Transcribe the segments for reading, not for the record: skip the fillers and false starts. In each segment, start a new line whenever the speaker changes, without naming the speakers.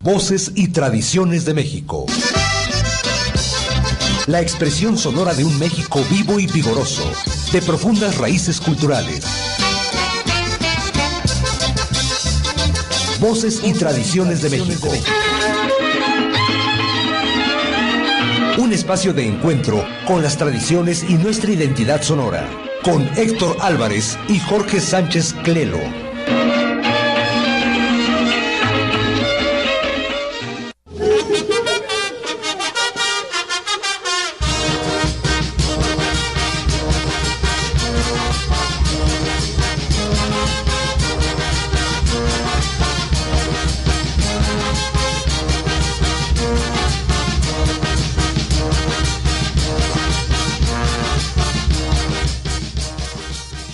Voces y tradiciones de México. La expresión sonora de un México vivo y vigoroso, de profundas raíces culturales. Voces y tradiciones de México. Un espacio de encuentro con las tradiciones y nuestra identidad sonora. Con Héctor Álvarez y Jorge Sánchez Clelo.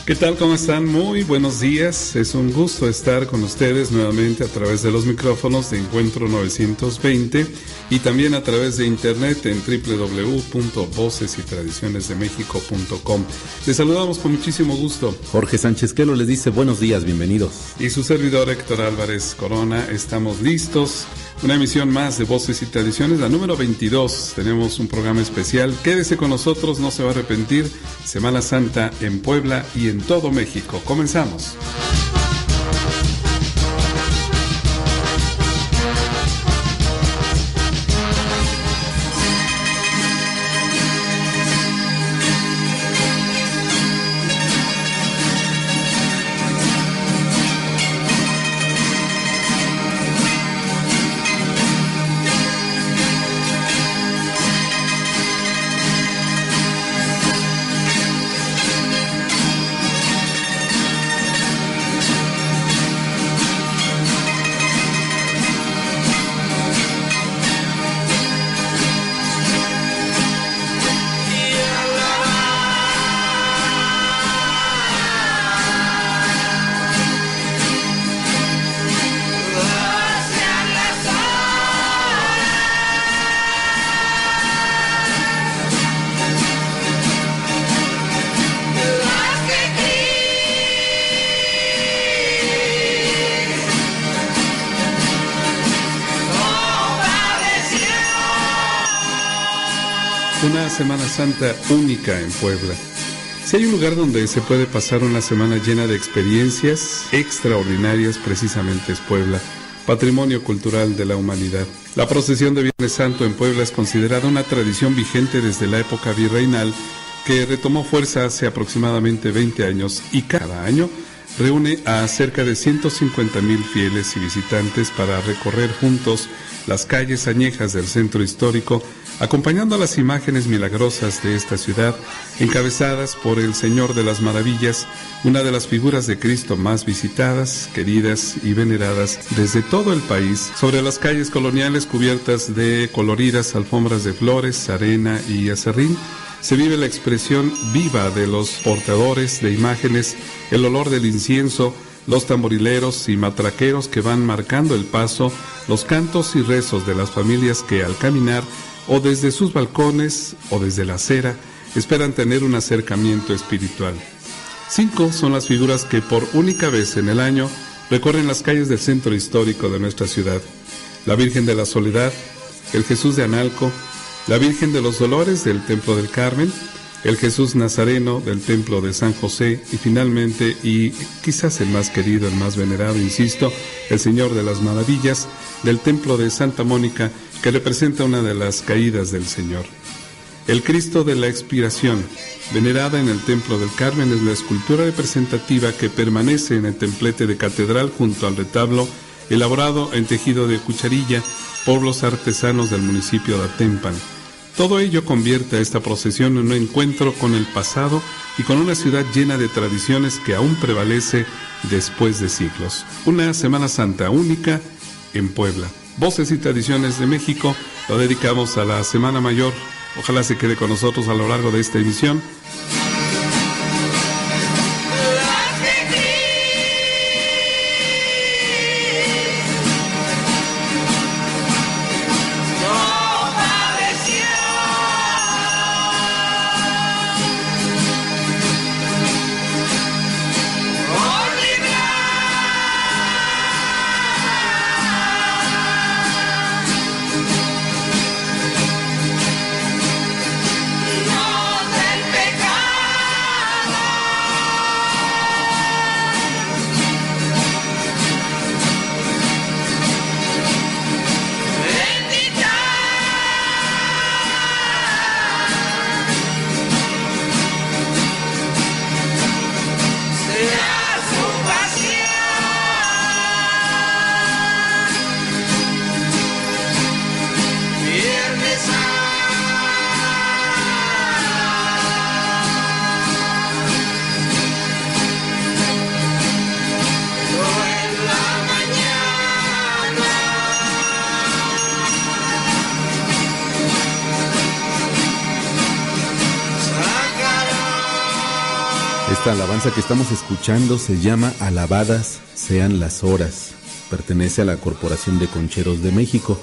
¿Qué tal? ¿Cómo están? Muy buenos días. Es un gusto estar con ustedes nuevamente a través de los micrófonos de Encuentro 920 y también a través de internet en www.vocesytradicionesdemexico.com. Les saludamos con muchísimo gusto.
Jorge Sánchez Quelo les dice buenos días, bienvenidos.
Y su servidor Héctor Álvarez Corona, estamos listos. Una emisión más de Voces y Tradiciones, la número 22. Tenemos un programa especial. Quédese con nosotros, no se va a arrepentir. Semana Santa en Puebla y en todo México. Comenzamos. Una Semana Santa única en Puebla. Si hay un lugar donde se puede pasar una semana llena de experiencias extraordinarias, precisamente es Puebla, patrimonio cultural de la humanidad. La procesión de Viernes Santo en Puebla es considerada una tradición vigente desde la época virreinal que retomó fuerza hace aproximadamente 20 años y cada año reúne a cerca de 150,000 fieles y visitantes para recorrer juntos las calles añejas del centro histórico, acompañando a las imágenes milagrosas de esta ciudad, encabezadas por el Señor de las Maravillas, una de las figuras de Cristo más visitadas, queridas y veneradas desde todo el país, sobre las calles coloniales cubiertas de coloridas alfombras de flores, arena y acerrín. Se vive la expresión viva de los portadores de imágenes, el olor del incienso, los tamborileros y matraqueros que van marcando el paso, los cantos y rezos de las familias que al caminar o desde sus balcones o desde la acera esperan tener un acercamiento espiritual. 5 son las figuras que por única vez en el año recorren las calles del centro histórico de nuestra ciudad: la Virgen de la Soledad, el Jesús de Analco, la Virgen de los Dolores del Templo del Carmen, el Jesús Nazareno del Templo de San José y finalmente, y quizás el más querido, el más venerado, insisto, el Señor de las Maravillas del Templo de Santa Mónica, que representa una de las caídas del Señor. El Cristo de la Expiración, venerada en el Templo del Carmen, es la escultura representativa que permanece en el templete de catedral junto al retablo elaborado en tejido de cucharilla por los artesanos del municipio de Atempan. Todo ello convierte a esta procesión en un encuentro con el pasado y con una ciudad llena de tradiciones que aún prevalece después de siglos. Una Semana Santa única en Puebla. Voces y Tradiciones de México lo dedicamos a la Semana Mayor. Ojalá se quede con nosotros a lo largo de esta emisión.
Esta alabanza que estamos escuchando se llama Alabadas sean las horas. Pertenece a la Corporación de Concheros de México.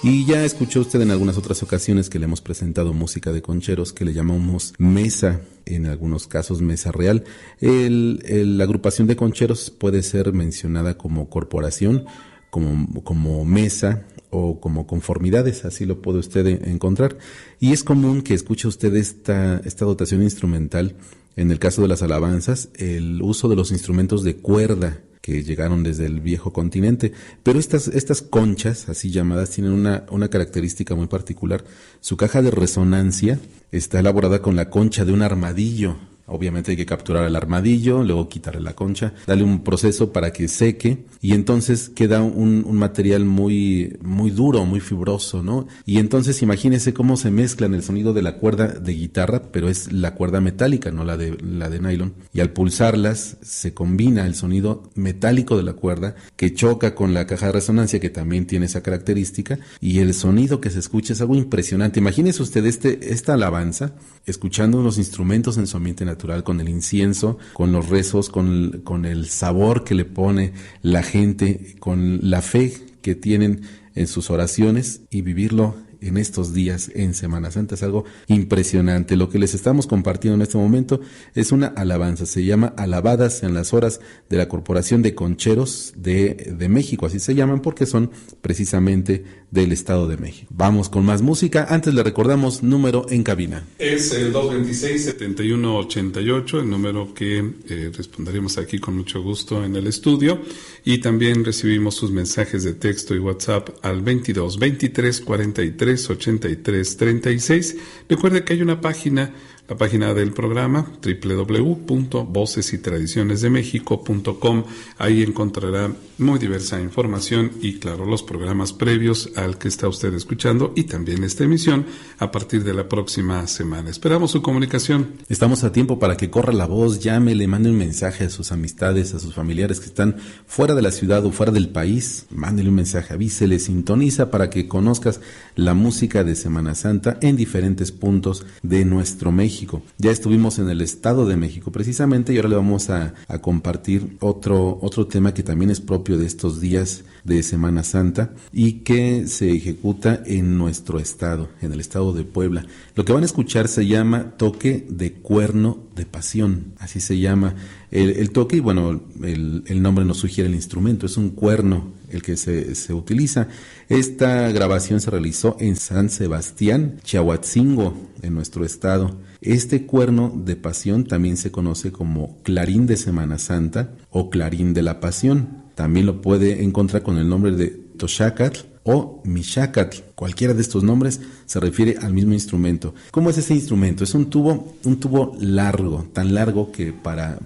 Y ya escuchó usted en algunas otras ocasiones que le hemos presentado música de concheros que le llamamos mesa, en algunos casos mesa real. La agrupación de concheros puede ser mencionada como corporación, como mesa o como conformidades, así lo puede usted encontrar. Y es común que escuche usted esta dotación instrumental. En el caso de las alabanzas, el uso de los instrumentos de cuerda que llegaron desde el viejo continente, pero estas conchas, así llamadas, tienen una característica muy particular. Su caja de resonancia está elaborada con la concha de un armadillo. Obviamente hay que capturar el armadillo, luego quitarle la concha, darle un proceso para que seque y entonces queda un material muy, muy duro, muy fibroso, ¿no? Y entonces imagínese cómo se mezclan el sonido de la cuerda de guitarra, pero es la cuerda metálica, no la de nylon. Y al pulsarlas se combina el sonido metálico de la cuerda que choca con la caja de resonancia, que también tiene esa característica, y el sonido que se escucha es algo impresionante. Imagínese usted esta alabanza escuchando los instrumentos en su ambiente natural, con el incienso, con los rezos, con el sabor que le pone la gente, con la fe que tienen en sus oraciones, y vivirlo en estos días en Semana Santa es algo impresionante. Lo que les estamos compartiendo en este momento es una alabanza, se llama Alabadas en las horas, de la Corporación de Concheros de México, así se llaman porque son precisamente del Estado de México. Vamos con más música. Antes le recordamos número en cabina.
Es el 226-7188, el número que responderemos aquí con mucho gusto en el estudio, y también recibimos sus mensajes de texto y WhatsApp al 22 23 43 83 36. Recuerde que hay una página, la página del programa, www.vocesytradicionesdemexico.com. Ahí encontrará muy diversa información y, claro, los programas previos al que está usted escuchando, y también esta emisión a partir de la próxima semana. Esperamos su comunicación.
Estamos a tiempo para que corra la voz, llame, le mande un mensaje a sus amistades, a sus familiares que están fuera de la ciudad o fuera del país. Mándele un mensaje, avísele, sintoniza para que conozcas la música de Semana Santa en diferentes puntos de nuestro México. Ya estuvimos en el Estado de México precisamente, y ahora le vamos a compartir otro tema que también es propio de estos días de Semana Santa y que se ejecuta en nuestro estado, en el estado de Puebla. Lo que van a escuchar se llama toque de cuerno de pasión, así se llama el toque, y bueno, el nombre nos sugiere el instrumento, es un cuerno el que se utiliza. Esta grabación se realizó en San Sebastián, Chiahuatzingo, en nuestro estado. Este cuerno de pasión también se conoce como clarín de Semana Santa o clarín de la pasión. También lo puede encontrar con el nombre de Toxacatl o Mixacatl. Cualquiera de estos nombres se refiere al mismo instrumento. ¿Cómo es ese instrumento? Es un tubo largo, tan largo que para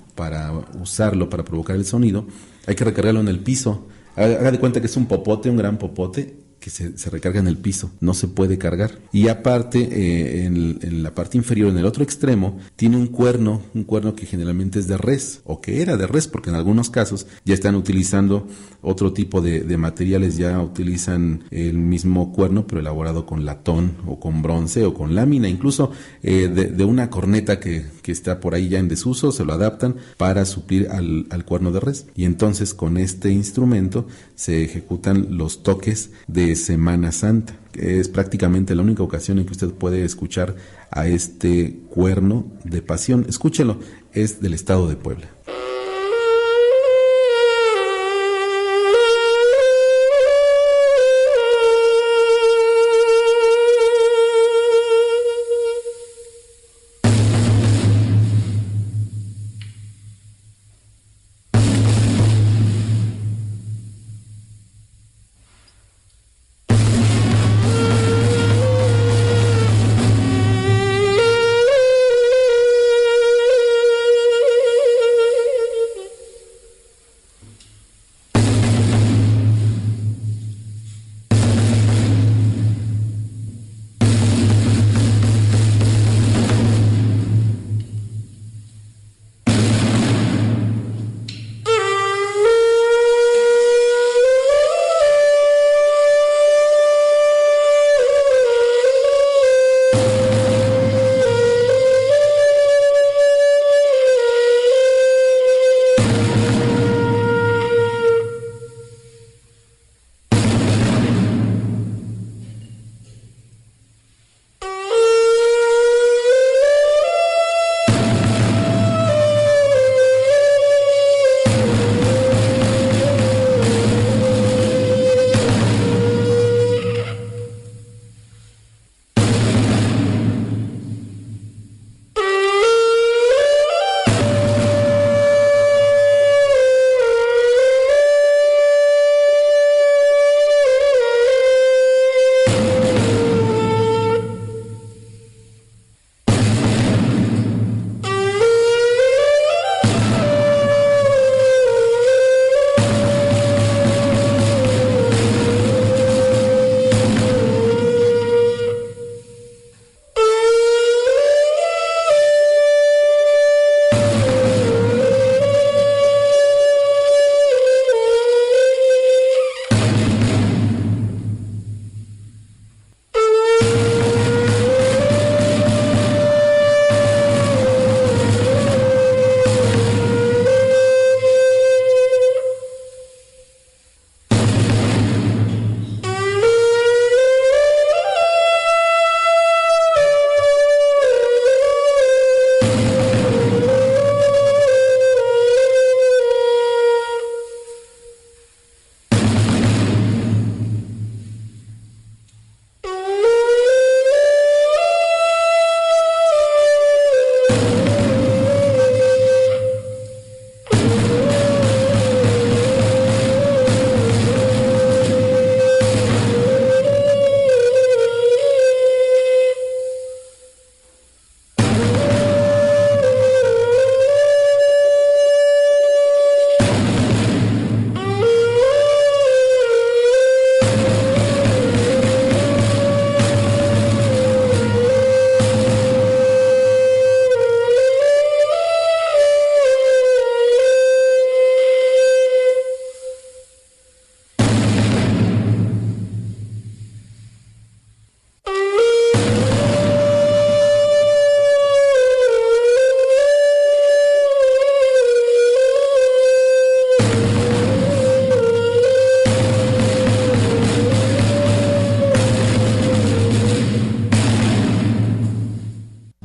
usarlo, para provocar el sonido, hay que recargarlo en el piso. Haga de cuenta que es un popote, un gran popote, que se recarga en el piso, no se puede cargar. Y aparte, en la parte inferior, en el otro extremo, tiene un cuerno que generalmente es de res, o que era de res, porque en algunos casos ya están utilizando otro tipo de materiales, ya utilizan el mismo cuerno, pero elaborado con latón, o con bronce, o con lámina, incluso de una corneta que está por ahí ya en desuso, se lo adaptan para suplir al cuerno de res. Y entonces con este instrumento se ejecutan los toques de Semana Santa. Es prácticamente la única ocasión en que usted puede escuchar a este cuerno de pasión. Escúchelo, es del estado de Puebla.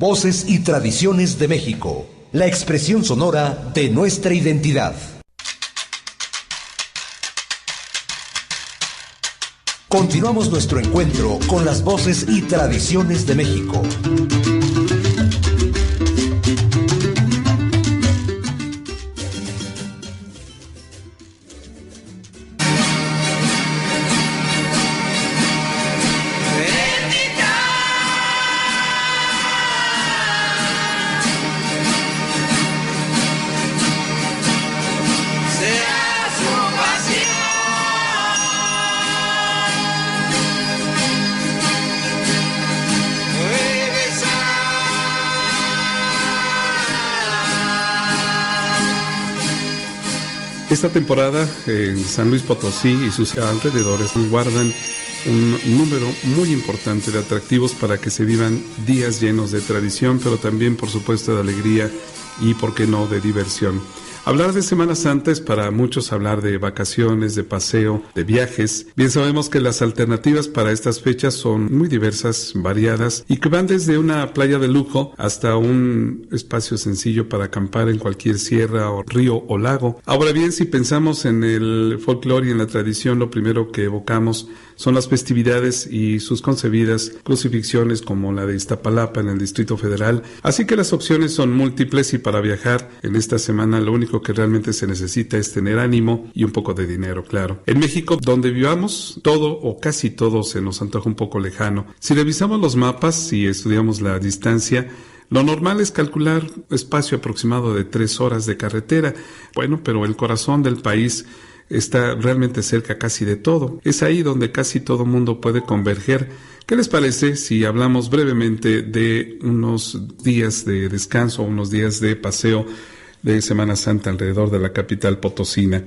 Voces y tradiciones de México, la expresión sonora de nuestra identidad. Continuamos nuestro encuentro con las voces y tradiciones de México.
Esta temporada en San Luis Potosí y sus alrededores guardan un número muy importante de atractivos para que se vivan días llenos de tradición, pero también, por supuesto, de alegría y, por qué no, de diversión. Hablar de Semana Santa es para muchos hablar de vacaciones, de paseo, de viajes. Bien sabemos que las alternativas para estas fechas son muy diversas, variadas, y que van desde una playa de lujo hasta un espacio sencillo para acampar en cualquier sierra o río o lago. Ahora bien, si pensamos en el folclore y en la tradición, lo primero que evocamos son las festividades y sus concebidas crucifixiones como la de Iztapalapa en el Distrito Federal. Así que las opciones son múltiples y para viajar en esta semana lo único que realmente se necesita es tener ánimo y un poco de dinero, claro. En México, donde vivamos, todo o casi todo se nos antoja un poco lejano. Si revisamos los mapas y estudiamos la distancia, lo normal es calcular espacio aproximado de 3 horas de carretera. Bueno, pero el corazón del país está realmente cerca casi de todo. Es ahí donde casi todo mundo puede converger. ¿Qué les parece si hablamos brevemente de unos días de descanso, unos días de paseo de Semana Santa alrededor de la capital potosina?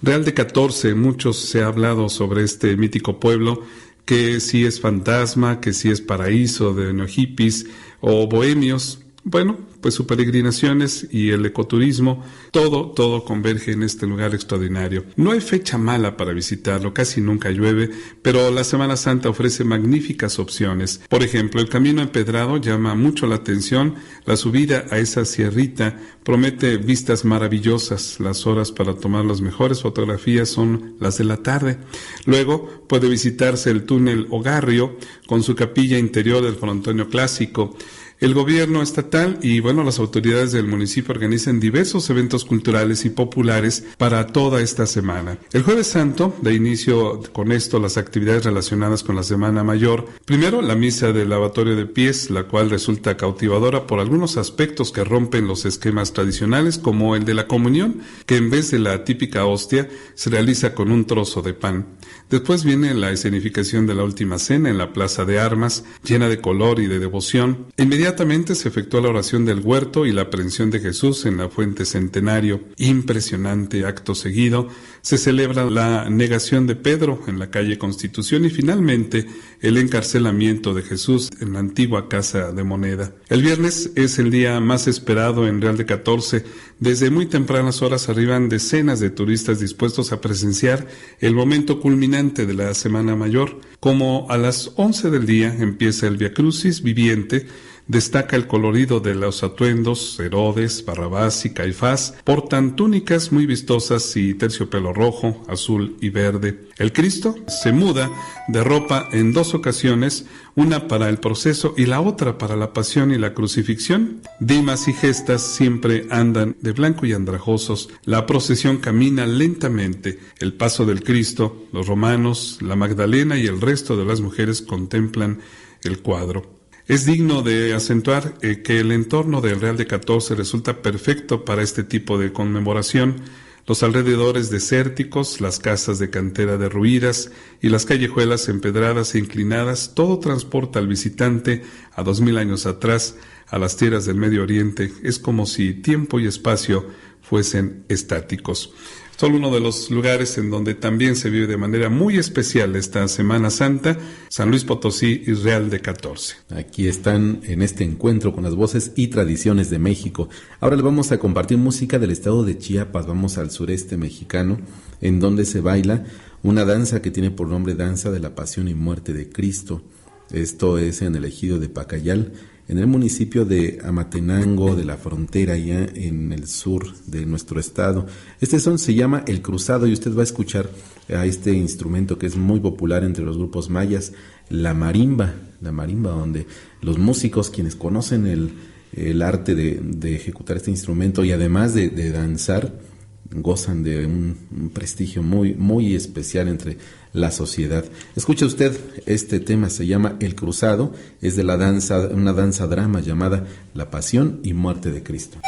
Real de 14, muchos se ha hablado sobre este mítico pueblo, que si es fantasma, que si es paraíso de neohippies o bohemios. Bueno, pues sus peregrinaciones y el ecoturismo, todo converge en este lugar extraordinario. No hay fecha mala para visitarlo, casi nunca llueve, pero la Semana Santa ofrece magníficas opciones. Por ejemplo, el camino empedrado llama mucho la atención, la subida a esa sierrita promete vistas maravillosas, las horas para tomar las mejores fotografías son las de la tarde. Luego puede visitarse el túnel Ogarrio con su capilla interior del frontonio clásico. El gobierno estatal y, las autoridades del municipio organizan diversos eventos culturales y populares para toda esta semana. El Jueves Santo da inicio con esto las actividades relacionadas con la Semana Mayor. Primero, la misa del lavatorio de pies, la cual resulta cautivadora por algunos aspectos que rompen los esquemas tradicionales, como el de la comunión, que en vez de la típica hostia, se realiza con un trozo de pan. Después viene la escenificación de la Última Cena en la Plaza de Armas, llena de color y de devoción. Inmediatamente se efectúa la oración del huerto y la aprehensión de Jesús en la Fuente Centenario. Impresionante acto seguido. Se celebra la negación de Pedro en la calle Constitución y finalmente el encarcelamiento de Jesús en la antigua Casa de Moneda. El viernes es el día más esperado en Real de 14. Desde muy tempranas horas arriban decenas de turistas dispuestos a presenciar el momento culminante de la Semana Mayor. Como a las 11 del día empieza el Via Crucis viviente, destaca el colorido de los atuendos. Herodes, Barrabás y Caifás portan túnicas muy vistosas y terciopelo rojo, azul y verde. El Cristo se muda de ropa en 2 ocasiones, una para el proceso y la otra para la pasión y la crucifixión. Dimas y gestas siempre andan de blanco y andrajosos. La procesión camina lentamente. El paso del Cristo, los romanos, la Magdalena y el resto de las mujeres contemplan el cuadro. Es digno de acentuar que el entorno del Real de 14 resulta perfecto para este tipo de conmemoración. Los alrededores desérticos, las casas de cantera derruidas y las callejuelas empedradas e inclinadas, todo transporta al visitante a 2000 años atrás, a las tierras del Medio Oriente. Es como si tiempo y espacio fuesen estáticos. Solo uno de los lugares en donde también se vive de manera muy especial esta Semana Santa, San Luis Potosí y Real de 14.
Aquí están en este encuentro con las voces y tradiciones de México. Ahora les vamos a compartir música del estado de Chiapas. Vamos al sureste mexicano, en donde se baila una danza que tiene por nombre Danza de la Pasión y Muerte de Cristo. Esto es en el ejido de Pacayal, en el municipio de Amatenango, de la frontera, ya en el sur de nuestro estado. Este son se llama El Cruzado, y usted va a escuchar a este instrumento que es muy popular entre los grupos mayas, la marimba, donde los músicos, quienes conocen el arte de ejecutar este instrumento y además de danzar, gozan de un prestigio muy, muy especial entre la sociedad. Escuche usted, este tema se llama El Cruzado, es de la danza, una danza drama llamada La Pasión y Muerte de Cristo.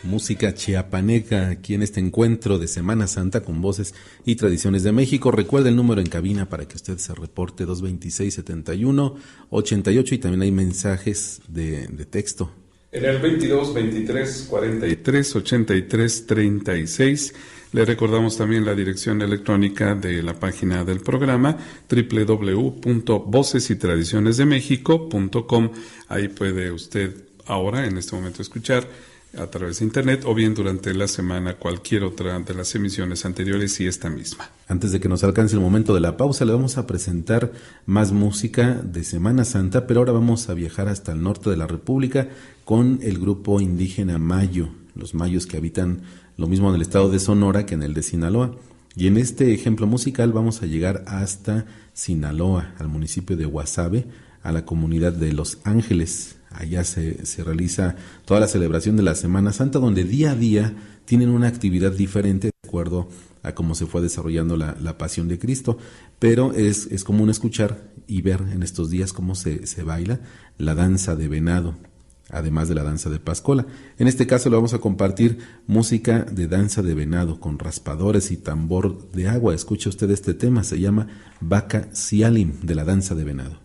Música chiapaneca aquí en este encuentro de Semana Santa con voces y tradiciones de México. Recuerda el número en cabina para que usted se reporte, 226-71-88, y también hay mensajes de texto.
En el 22 23 43 83 36. Le recordamos también la dirección electrónica de la página del programa, www.vocesytradicionesdemexico.com. Ahí puede usted ahora, en este momento, escuchar a través de internet o bien durante la semana cualquier otra de las emisiones anteriores y esta misma.
Antes de que nos alcance el momento de la pausa, le vamos a presentar más música de Semana Santa, pero ahora vamos a viajar hasta el norte de la República con el grupo indígena Mayo, los mayos que habitan lo mismo en el estado de Sonora que en el de Sinaloa. Y en este ejemplo musical vamos a llegar hasta Sinaloa, al municipio de Guasave, a la comunidad de Los Ángeles. Allá se realiza toda la celebración de la Semana Santa, donde día a día tienen una actividad diferente de acuerdo a cómo se fue desarrollando la pasión de Cristo. Pero es común escuchar y ver en estos días cómo se baila la danza de venado, además de la danza de Pascola. En este caso le vamos a compartir música de danza de venado con raspadores y tambor de agua. Escuche usted este tema, se llama Vaca Sialim, de la danza de venado.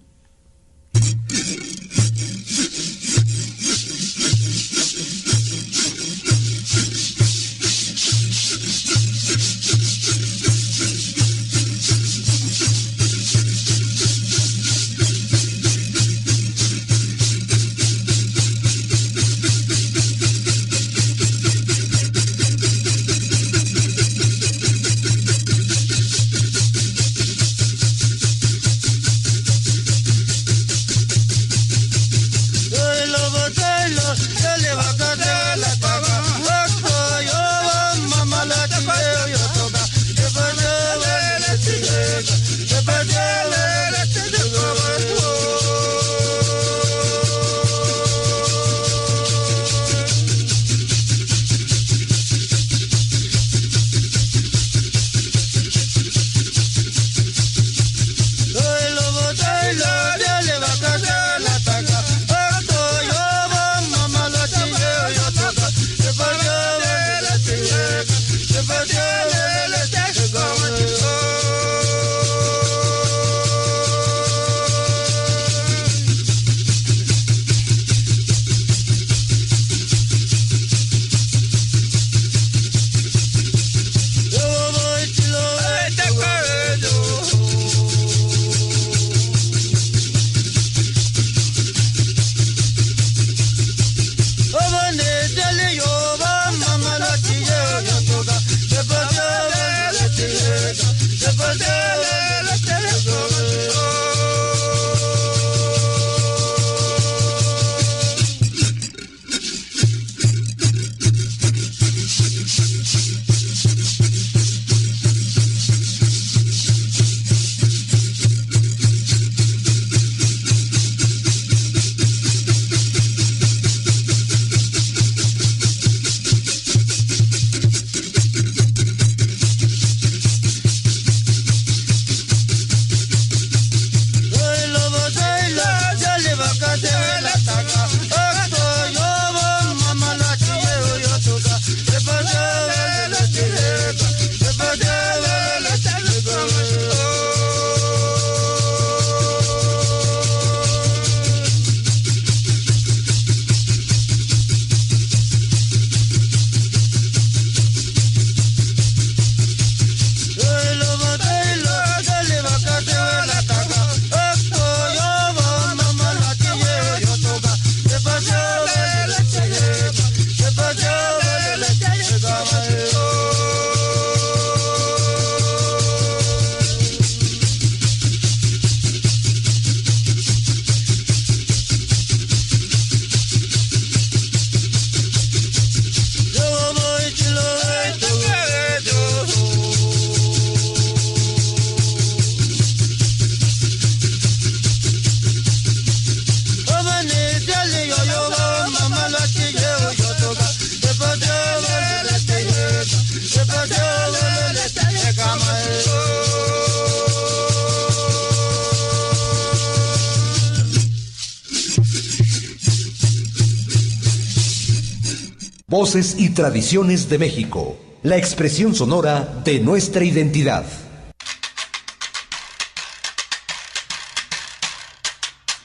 Voces y tradiciones de México, la expresión sonora de nuestra identidad.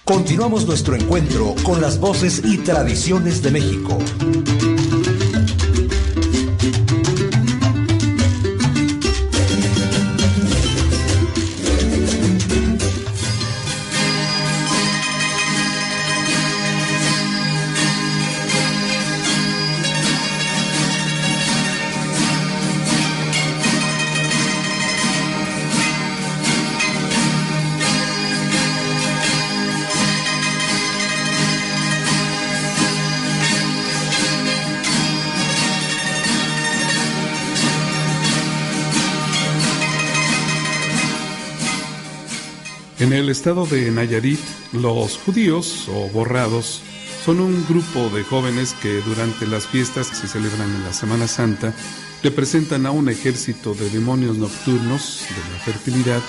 Continuamos nuestro encuentro con las voces y tradiciones de México.
En el estado de Nayarit, los judíos o borrados son un grupo de jóvenes que durante las fiestas que se celebran en la Semana Santa representan a un ejército de demonios nocturnos de la fertilidad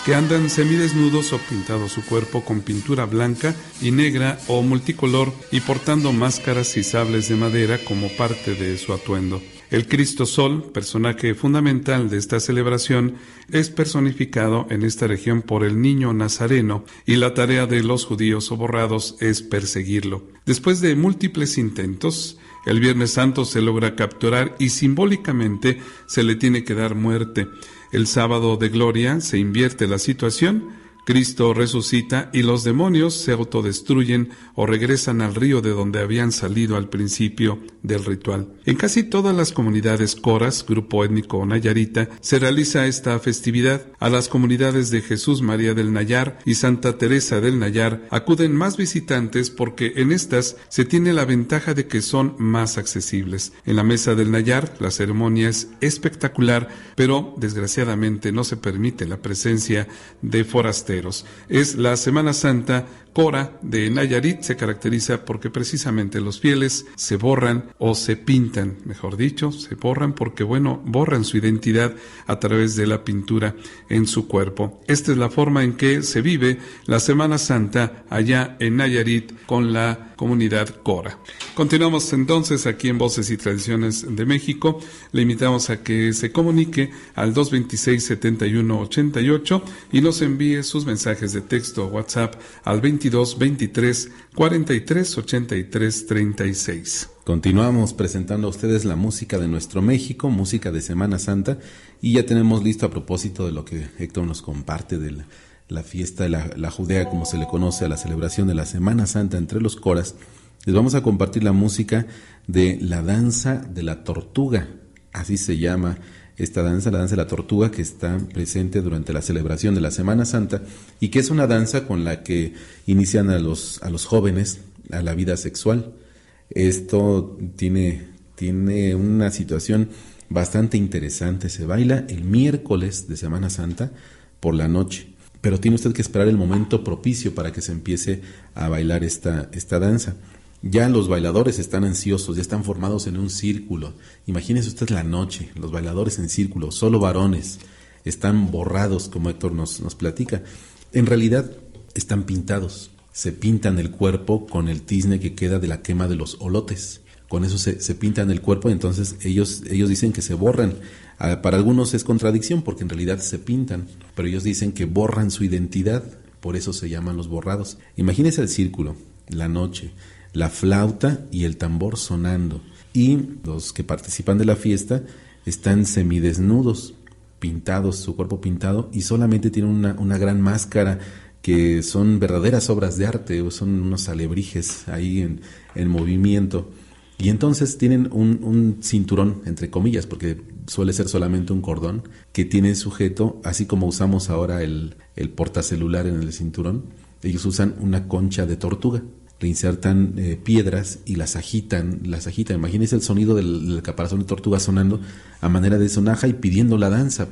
que andan semidesnudos o pintados su cuerpo con pintura blanca y negra o multicolor y portando máscaras y sables de madera como parte de su atuendo. El Cristo Sol, personaje fundamental de esta celebración, es personificado en esta región por el niño Nazareno y la tarea de los judíos o borrados es perseguirlo. Después de múltiples intentos, el Viernes Santo se logra capturar y simbólicamente se le tiene que dar muerte. El sábado de gloria se invierte la situación, Cristo resucita y los demonios se autodestruyen o regresan al río de donde habían salido al principio del ritual. En casi todas las comunidades coras, grupo étnico nayarita, se realiza esta festividad. A las comunidades de Jesús María del Nayar y Santa Teresa del Nayar acuden más visitantes porque en estas se tiene la ventaja de que son más accesibles. En la Mesa del Nayar la ceremonia es espectacular, pero desgraciadamente no se permite la presencia de forasteros. Es la Semana Santa Cora de Nayarit, se caracteriza porque precisamente los fieles se borran o se pintan, mejor dicho, se borran porque, borran su identidad a través de la pintura en su cuerpo. Esta es la forma en que se vive la Semana Santa allá en Nayarit con la comunidad Cora. Continuamos entonces aquí en Voces y Tradiciones de México. Le invitamos a que se comunique al 226-7188 y nos envíe sus mensajes de texto o WhatsApp al 22 23 43 83 36.
Continuamos presentando a ustedes la música de nuestro México, música de Semana Santa, y ya tenemos listo a propósito de lo que Héctor nos comparte de la fiesta de la Judea, como se le conoce a la celebración de la Semana Santa entre los coras. Les vamos a compartir la música de la danza de la tortuga, así se llama esta danza, la danza de la tortuga, que está presente durante la celebración de la Semana Santa y que es una danza con la que inician a los jóvenes a la vida sexual. Esto tiene una situación bastante interesante. Se baila el miércoles de Semana Santa por la noche, pero tiene usted que esperar el momento propicio para que se empiece a bailar esta danza. Ya los bailadores están ansiosos, ya están formados en un círculo. Imagínese usted la noche, los bailadores en círculo, solo varones, están borrados, como Héctor nos platica. En realidad están pintados, se pintan el cuerpo con el tizne que queda de la quema de los olotes. Con eso se pintan el cuerpo, entonces ellos dicen que se borran. Para algunos es contradicción porque en realidad se pintan, pero ellos dicen que borran su identidad, por eso se llaman los borrados. Imagínese el círculo, la noche, la flauta y el tambor sonando, y los que participan de la fiesta están semidesnudos, pintados, su cuerpo pintado, y solamente tienen una gran máscara que son verdaderas obras de arte, son unos alebrijes ahí en movimiento. Y entonces tienen un cinturón, entre comillas, porque suele ser solamente un cordón, que tiene sujeto, así como usamos ahora el portacelular en el cinturón. Ellos usan una concha de tortuga, le insertan piedras y las agitan. Imagínense el sonido del caparazón de tortuga sonando a manera de sonaja y pidiendo la danza.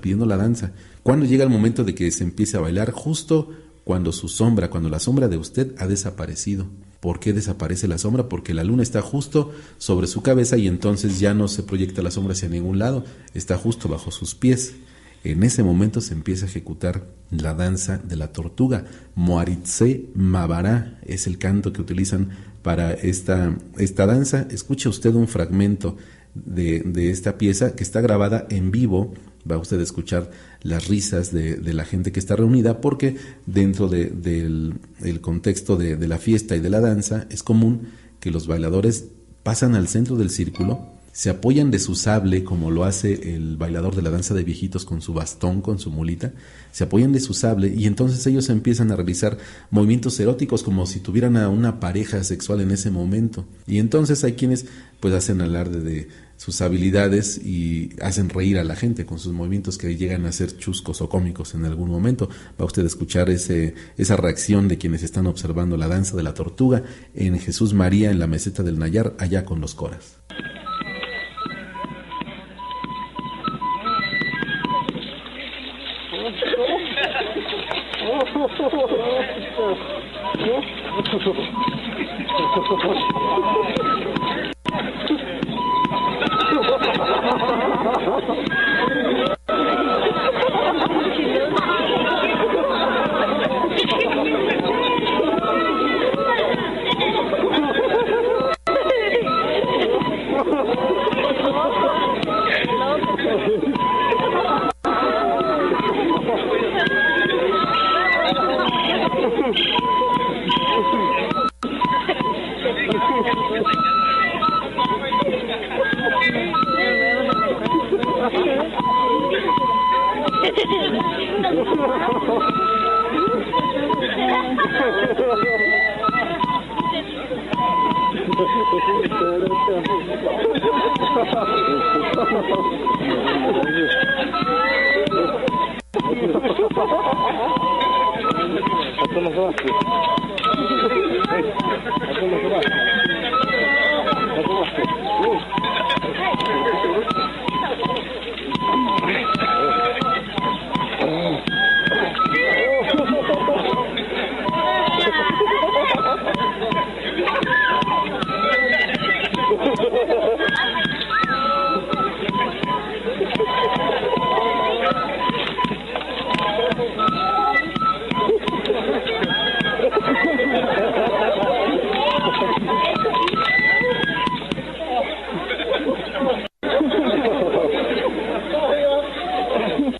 Cuando llega el momento de que se empiece a bailar, justo cuando la sombra de usted ha desaparecido. ¿Por qué desaparece la sombra? Porque la luna está justo sobre su cabeza y entonces ya no se proyecta la sombra hacia ningún lado, está justo bajo sus pies. En ese momento se empieza a ejecutar la danza de la tortuga. Moaritse Mabará es el canto que utilizan para esta danza. Escuche usted un fragmento de esta pieza que está grabada en vivo. Va usted a escuchar las risas de la gente que está reunida, porque dentro del contexto de la fiesta y de la danza es común que los bailadores pasan al centro del círculo, se apoyan de su sable, como lo hace el bailador de la danza de viejitos con su bastón, con su mulita, se apoyan de su sable y entonces ellos empiezan a realizar movimientos eróticos como si tuvieran a una pareja sexual en ese momento. Y entonces hay quienes pues hacen alarde de sus habilidades y hacen reír a la gente con sus movimientos que llegan a ser chuscos o cómicos en algún momento. Va usted a escuchar esa reacción de quienes están observando la danza de la tortuga en Jesús María en la meseta del Nayar, allá con los coras.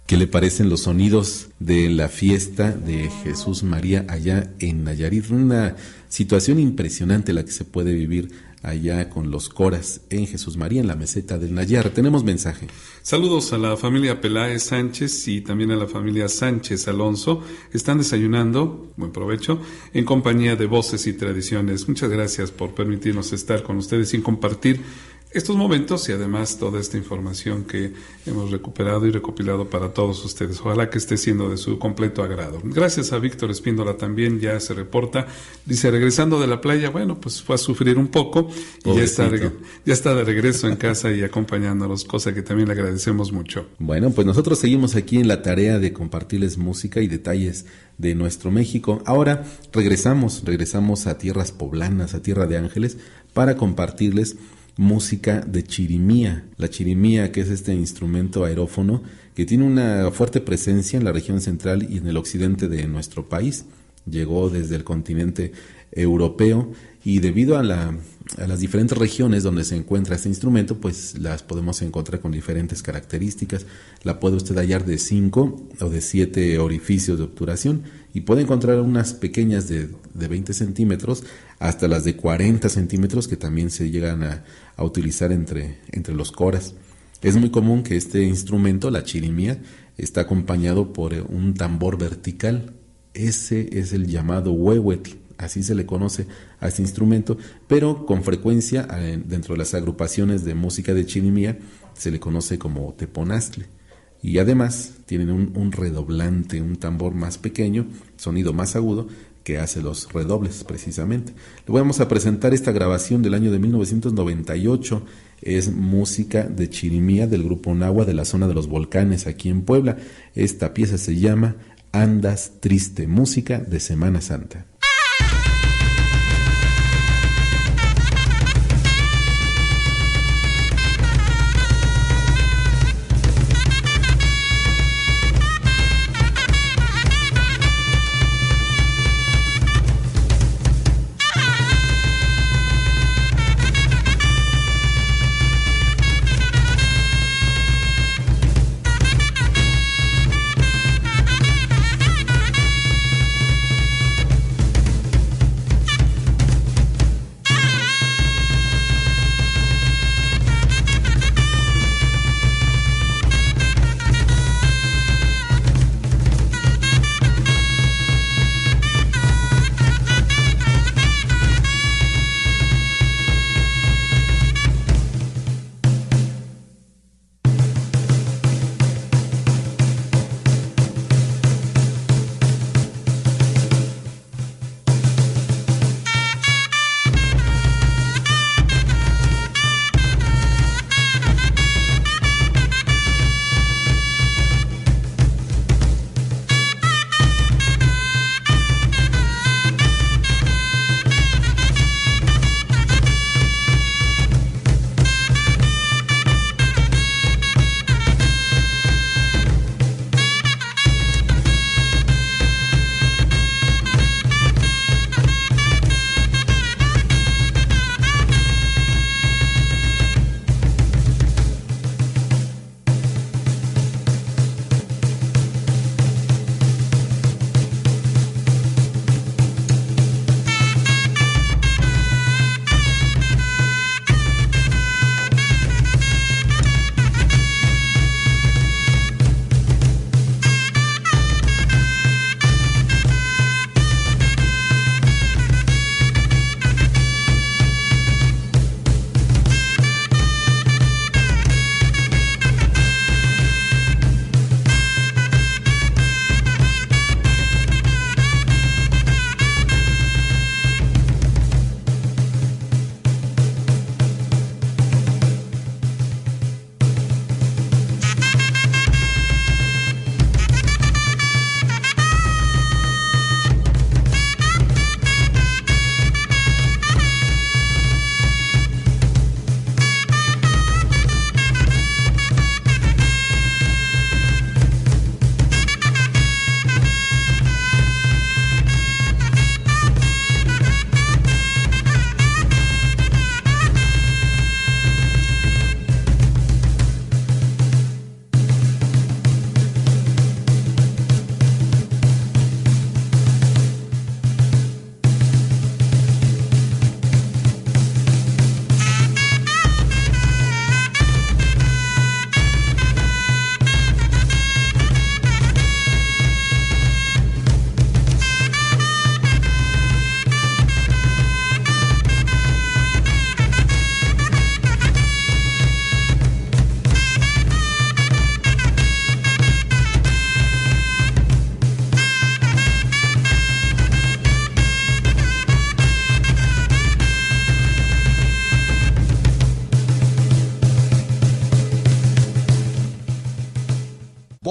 ¿Qué le parecen los sonidos de la fiesta de Jesús María allá en Nayarit? Una situación impresionante la que se puede vivir allá con los coras en Jesús María, en la meseta del Nayar. Tenemos mensaje.
Saludos a la familia Peláez Sánchez y también a la familia Sánchez Alonso. Están desayunando, buen provecho, en compañía de Voces y Tradiciones. Muchas gracias por permitirnos estar con ustedes y compartir estos momentos y además toda esta información que hemos recuperado y recopilado para todos ustedes. Ojalá que esté siendo de su completo agrado. Gracias a Víctor Espíndola también, ya se reporta. Dice, regresando de la playa, bueno, pues fue a sufrir un poco y ya está de regreso en casa y acompañándonos, cosa que también le agradecemos mucho.
Bueno, pues nosotros seguimos aquí en la tarea de compartirles música y detalles de nuestro México. Ahora regresamos a tierras poblanas, a Tierra de Ángeles, para compartirles música de chirimía. La chirimía, que es este instrumento aerófono que tiene una fuerte presencia en la región central y en el occidente de nuestro país. Llegó desde el continente europeo y debido a las diferentes regiones donde se encuentra este instrumento, pues las podemos encontrar con diferentes características. La puede usted hallar de 5 o de 7 orificios de obturación y puede encontrar unas pequeñas de 20 centímetros hasta las de 40 centímetros que también se llegan a utilizar entre los coras. Es muy común que este instrumento, la chirimía, está acompañado por un tambor vertical. Ese es el llamado huehuetl, así se le conoce a este instrumento, pero con frecuencia dentro de las agrupaciones de música de chirimía se le conoce como teponaztle. Y además tienen un redoblante, un tambor más pequeño, sonido más agudo, que hace los redobles precisamente. Le vamos a presentar esta grabación del año de 1998, es música de chirimía del grupo Nahua de la zona de los volcanes aquí en Puebla. Esta pieza se llama Andas Triste, música de Semana Santa.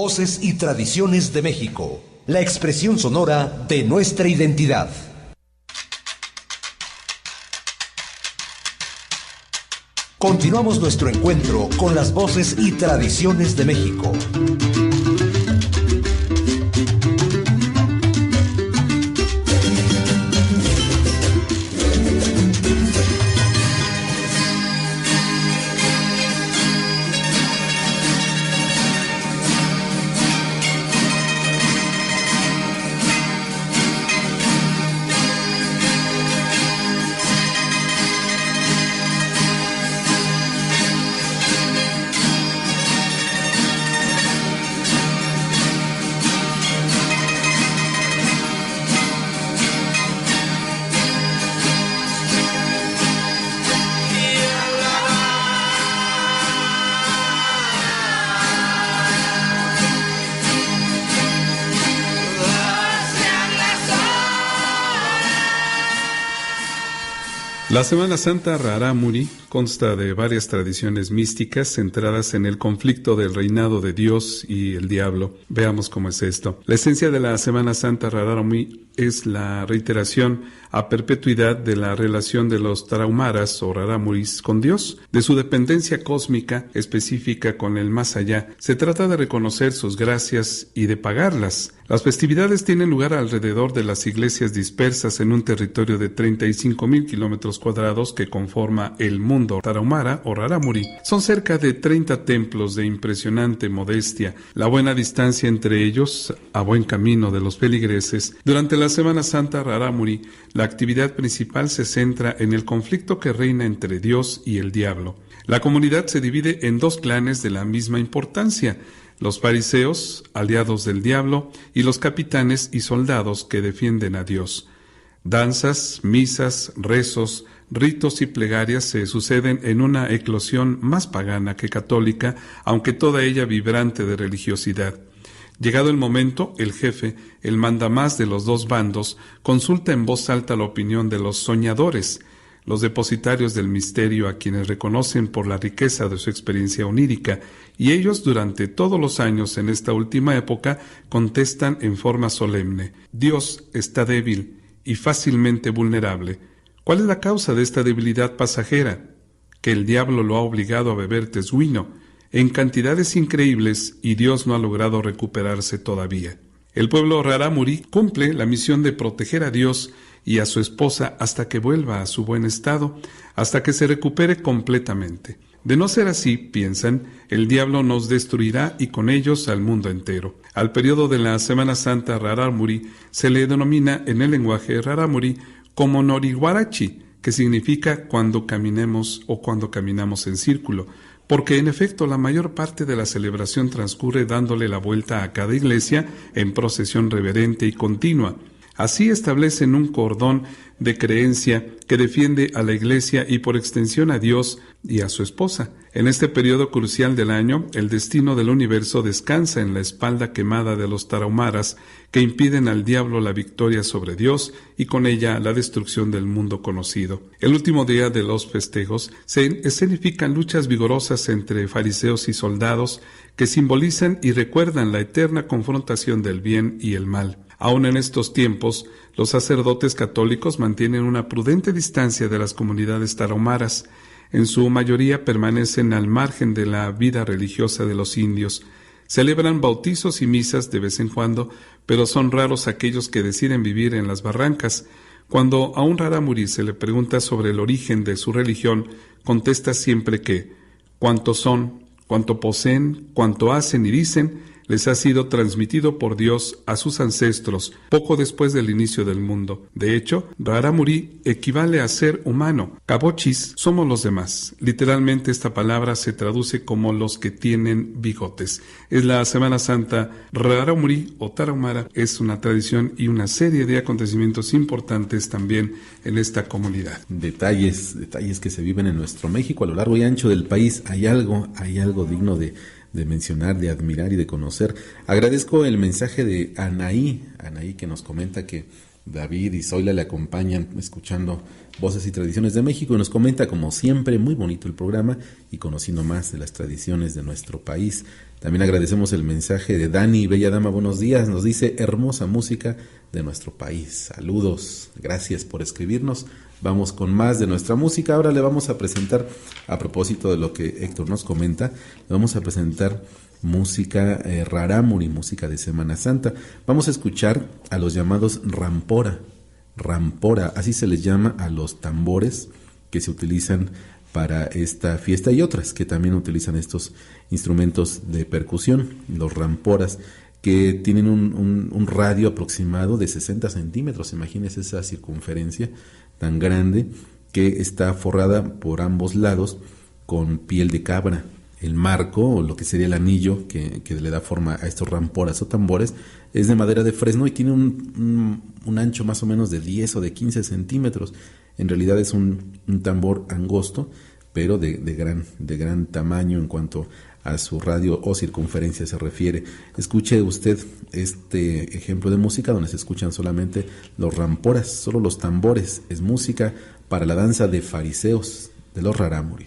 Voces y tradiciones de México, la expresión sonora de nuestra identidad. Continuamos nuestro encuentro con las voces y tradiciones de México.
La Semana Santa Rarámuri consta de varias tradiciones místicas centradas en el conflicto del reinado de Dios y el diablo. Veamos cómo es esto. La esencia de la Semana Santa Rarámuri es la reiteración a perpetuidad de la relación de los tarahumaras o rarámuris con Dios, de su dependencia cósmica específica con el más allá. Se trata de reconocer sus gracias y de pagarlas. Las festividades tienen lugar alrededor de las iglesias dispersas en un territorio de 35,000 kilómetros cuadrados que conforma el mundo tarahumara o rarámuri. Son cerca de 30 templos de impresionante modestia, la buena distancia entre ellos a buen camino de los feligreses. Durante la Semana Santa Rarámuri, la actividad principal se centra en el conflicto que reina entre Dios y el diablo. La comunidad se divide en dos clanes de la misma importancia: los fariseos, aliados del diablo, y los capitanes y soldados que defienden a Dios. Danzas, misas, rezos, ritos y plegarias se suceden en una eclosión más pagana que católica, aunque toda ella vibrante de religiosidad. Llegado el momento, el jefe, el mandamás de los dos bandos, consulta en voz alta la opinión de los soñadores, los depositarios del misterio a quienes reconocen por la riqueza de su experiencia onírica, y ellos durante todos los años en esta última época contestan en forma solemne: Dios está débil y fácilmente vulnerable. ¿Cuál es la causa de esta debilidad pasajera? Que el diablo lo ha obligado a beber tesguino en cantidades increíbles y Dios no ha logrado recuperarse todavía. El pueblo rarámuri cumple la misión de proteger a Dios y a su esposa hasta que vuelva a su buen estado, hasta que se recupere completamente. De no ser así, piensan, el diablo nos destruirá y con ellos al mundo entero. Al periodo de la Semana Santa Rarámuri se le denomina en el lenguaje rarámuri como Noriguarachi, que significa cuando caminemos o cuando caminamos en círculo, porque en efecto la mayor parte de la celebración transcurre dándole la vuelta a cada iglesia en procesión reverente y continua. Así establecen un cordón de creencia que defiende a la iglesia y por extensión a Dios y a su esposa. En este periodo crucial del año, el destino del universo descansa en la espalda quemada de los tarahumaras que impiden al diablo la victoria sobre Dios y con ella la destrucción del mundo conocido. El último día de los festejos se escenifican luchas vigorosas entre fariseos y soldados que simbolizan y recuerdan la eterna confrontación del bien y el mal. Aún en estos tiempos, los sacerdotes católicos mantienen una prudente distancia de las comunidades tarahumaras. En su mayoría permanecen al margen de la vida religiosa de los indios. Celebran bautizos y misas de vez en cuando, pero son raros aquellos que deciden vivir en las barrancas. Cuando a un rarámuri se le pregunta sobre el origen de su religión, contesta siempre que cuanto son, cuanto poseen, cuanto hacen y dicen, les ha sido transmitido por Dios a sus ancestros poco después del inicio del mundo. De hecho, Rarámuri equivale a ser humano. Cabochis somos los demás. Literalmente esta palabra se traduce como los que tienen bigotes. Es la Semana Santa Rarámuri o Tarahumara. Es una tradición y una serie de acontecimientos importantes también en esta comunidad.
Detalles que se viven en nuestro México a lo largo y ancho del país. Hay algo digno de mencionar, de admirar y de conocer. Agradezco el mensaje de Anaí que nos comenta que David y Zoila le acompañan escuchando Voces y Tradiciones de México y nos comenta, como siempre, muy bonito el programa y conociendo más de las tradiciones de nuestro país. También agradecemos el mensaje de Dani, bella dama, buenos días, nos dice hermosa música de nuestro país. Saludos, gracias por escribirnos. Vamos con más de nuestra música. Ahora le vamos a presentar, a propósito de lo que Héctor nos comenta, le vamos a presentar música rarámuri, música de Semana Santa. Vamos a escuchar a los llamados rampora, así se les llama a los tambores que se utilizan para esta fiesta y otras que también utilizan estos instrumentos de percusión, los ramporas, que tienen un radio aproximado de 60 centímetros, imagínense esa circunferencia tan grande, que está forrada por ambos lados con piel de cabra. El marco, o lo que sería el anillo que le da forma a estos ramporas o tambores, es de madera de fresno y tiene un ancho más o menos de 10 o de 15 centímetros. En realidad es un tambor angosto, pero de gran tamaño en cuanto a su radio o circunferencia se refiere. Escuche usted este ejemplo de música donde se escuchan solamente los ramporas, solo los tambores. Es música para la danza de fariseos de los rarámuri.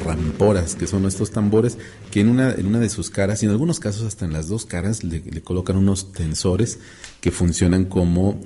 Ramporas, que son estos tambores que en una de sus caras, y en algunos casos hasta en las dos caras, le colocan unos tensores que funcionan como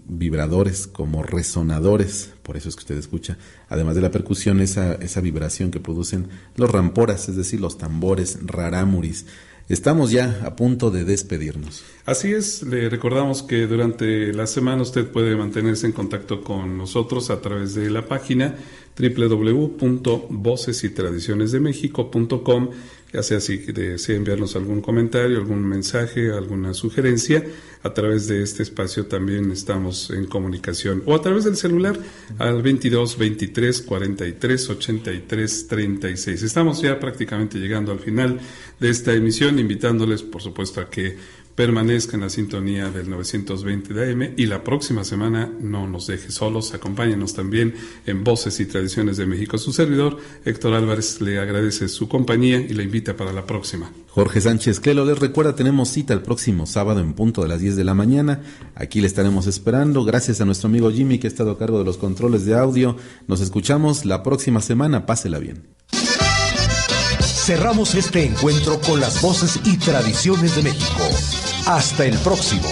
vibradores, como resonadores. Por eso es que usted escucha, además de la percusión, esa vibración que producen los ramporas, es decir, los tambores rarámuris. Estamos ya a punto de despedirnos.
Así es, le recordamos que durante la semana usted puede mantenerse en contacto con nosotros a través de la página www.vocesytradicionesdemexico.com, ya sea si desea enviarnos algún comentario, algún mensaje, alguna sugerencia. A través de este espacio también estamos en comunicación, o a través del celular al 22 23 43 83 36. Estamos ya prácticamente llegando al final de esta emisión, invitándoles por supuesto a que permanezca en la sintonía del 920 de AM, y la próxima semana no nos deje solos, acompáñenos también en Voces y Tradiciones de México. Su servidor, Héctor Álvarez, le agradece su compañía y le invita para la próxima.
Jorge Sánchez Clelo les recuerda, tenemos cita el próximo sábado en punto de las 10 de la mañana. Aquí le estaremos esperando. Gracias a nuestro amigo Jimmy, que ha estado a cargo de los controles de audio. Nos escuchamos la próxima semana. Pásela bien.
Cerramos este encuentro con las voces y tradiciones de México. Hasta el próximo.